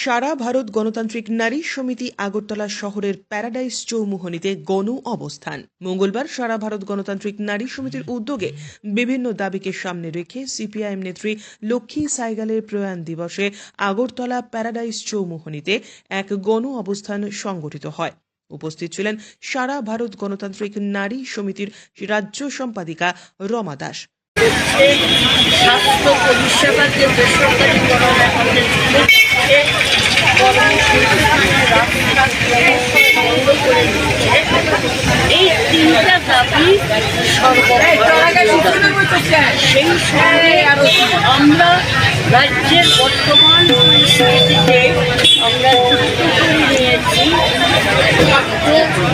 সারা ভারত গণতান্ত্রিক নারী সমিতি আগরতলা শহরের প্যারাডাইস চৌমুহনীতে গণ অবস্থান। মঙ্গলবার সারা ভারত গণতান্ত্রিক নারী সমিতির উদ্যোগে বিভিন্ন দাবিকে সামনে রেখে সিপিআইএম নেত্রী লক্ষ্মী সাইগালের প্রয়াণ দিবসে আগরতলা প্যারাডাইস চৌমুহনীতে এক গণ অবস্থান সংগঠিত হয়। উপস্থিত ছিলেন সারা ভারত গণতান্ত্রিক নারী সমিতির রাজ্য সম্পাদিকা রমা দাস। স্বাস্থ্য পরিষেবা যে বেসরকারি এই তিনটা দাবি সেই সঙ্গে আমরা রাজ্যের বর্তমান পরিস্থিতিতে আমরা যুক্ত করে নিয়েছি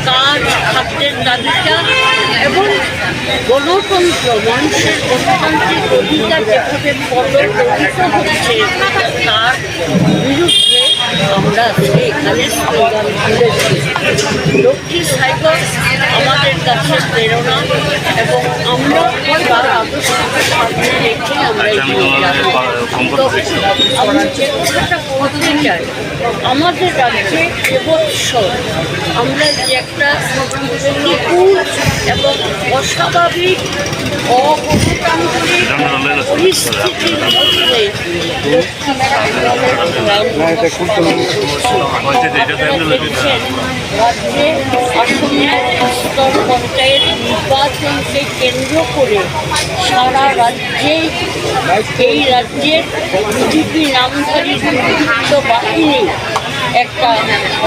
কাজ, খাদ্যের দাবিটা এবং গণতন্ত্র, মানুষের গণতান্ত্রিক অধিকার যেভাবে পদদলিত হচ্ছে তার বিরুদ্ধে আমরা এখানে স্লোগান তুলেছি। লক্ষ্মী সাইগল আমাদের কাছে প্রেরণা এবং আমরা তার আদর্শকে সামনে রেখে আমরা আমরা যে কথাটা বলতে চাই, আমাদের রাজ্যে এবছর আমরা যে একটা প্রতিকূল এবং অস্বাভাবিক অগণতান্ত্রিক পরিস্থিতির মধ্যে রাজ্যে আসন্ন স্তর পঞ্চায়েত নির্বাচনকে কেন্দ্র করে সারা রাজ্যেই এই রাজ্যের বিজেপি নামধারী দুর্বৃত্ত বাহিনী একটা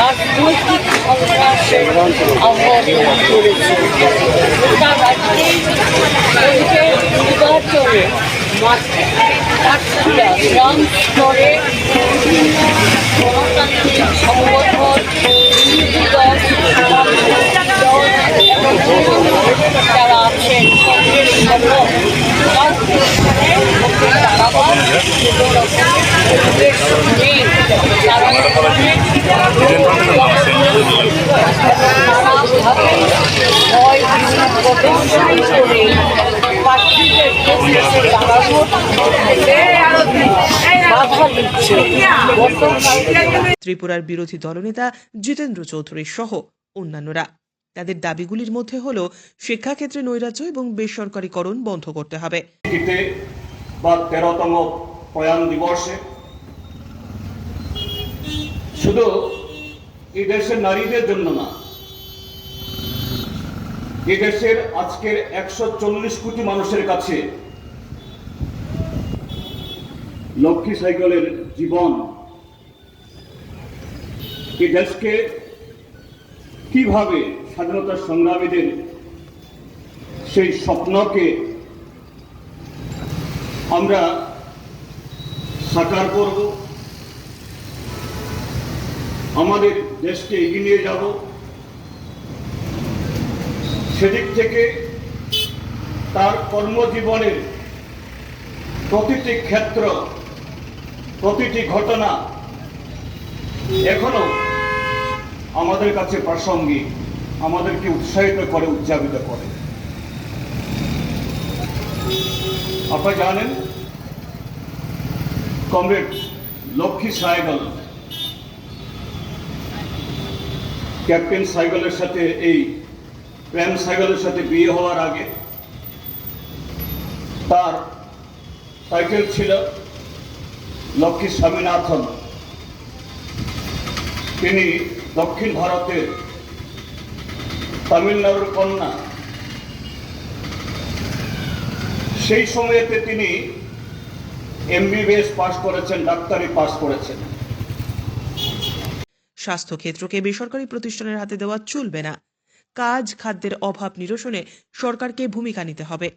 রাজনৈতিক সংঘর্ষের আহ্বান করেছে। গোটা রাজ্যেই নির্বাচনে প্রার্থীরা গ্রাম স্তরে বিভিন্ন গণতান্ত্রিক সংগঠন, বিরোধী দল এবং যারা আছেন কংগ্রেস সহ ত্রিপুরার বিরোধী দলনেতা জিতেন্দ্র চৌধুরী সহ অন্যান্যরা। তাদের দাবিগুলির মধ্যে হল শিক্ষাক্ষেত্রে নৈরাজ্য এবং বেসরকারীকরণ বন্ধ করতে হবে। 13তম প্রয়াণ দিবসে শুধু এই দেশের নারীদের জন্য না, এই দেশের আজকের 140 কোটি মানুষের কাছে লক্ষ্মী সাইকেলের জীবন এই দেশকে কিভাবে স্বাধীনতা সংগ্রামীদের সেই স্বপ্নকে আমরা সাকার করব, আমাদের দেশকে এগিয়ে নিয়ে যাব, সেদিক থেকে তার কর্মজীবনের প্রতিটি ক্ষেত্র, প্রতিটি ঘটনা এখনো আমাদের কাছে প্রাসঙ্গিক, আমাদেরকে উৎসাহিত করে, উদযাপিত করে। আপনারা জানেন কমরেড লক্ষ্মী সাইগল ক্যাপ্টেন সাইগলের সাথে, এই প্রেম সাইগলের সাথে বিয়ে হওয়ার আগে তার টাইটেল ছিল লক্ষ্মী স্বামীনাথন। তিনি দক্ষিণ ভারতের তামিলনাড়ুর কন্যা। সেই সময়তে তিনি MBBS পাস করেছেন, ডাক্তারি পাস করেছেন। স্বাস্থ্যক্ষেত্রকে বেসরকারি প্রতিষ্ঠানের হাতে দেওয়া চলবে না। কাজ, খাদ্যের অভাব নিরসনে সরকারকে ভূমিকা নিতে হবে।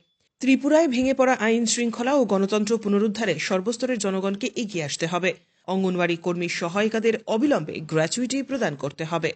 ত্রিপুরায় ভেঙে পড়া আইন শৃঙ্খলা ও গণতন্ত্র পুনরুদ্ধারে সর্বস্তরের জনগণকে এগিয়ে আসতে হবে। অঙ্গনওয়াড়ি কর্মী সহায়িকাদের অবিলম্বে গ্র্যাচুইটি প্রদান করতে হবে।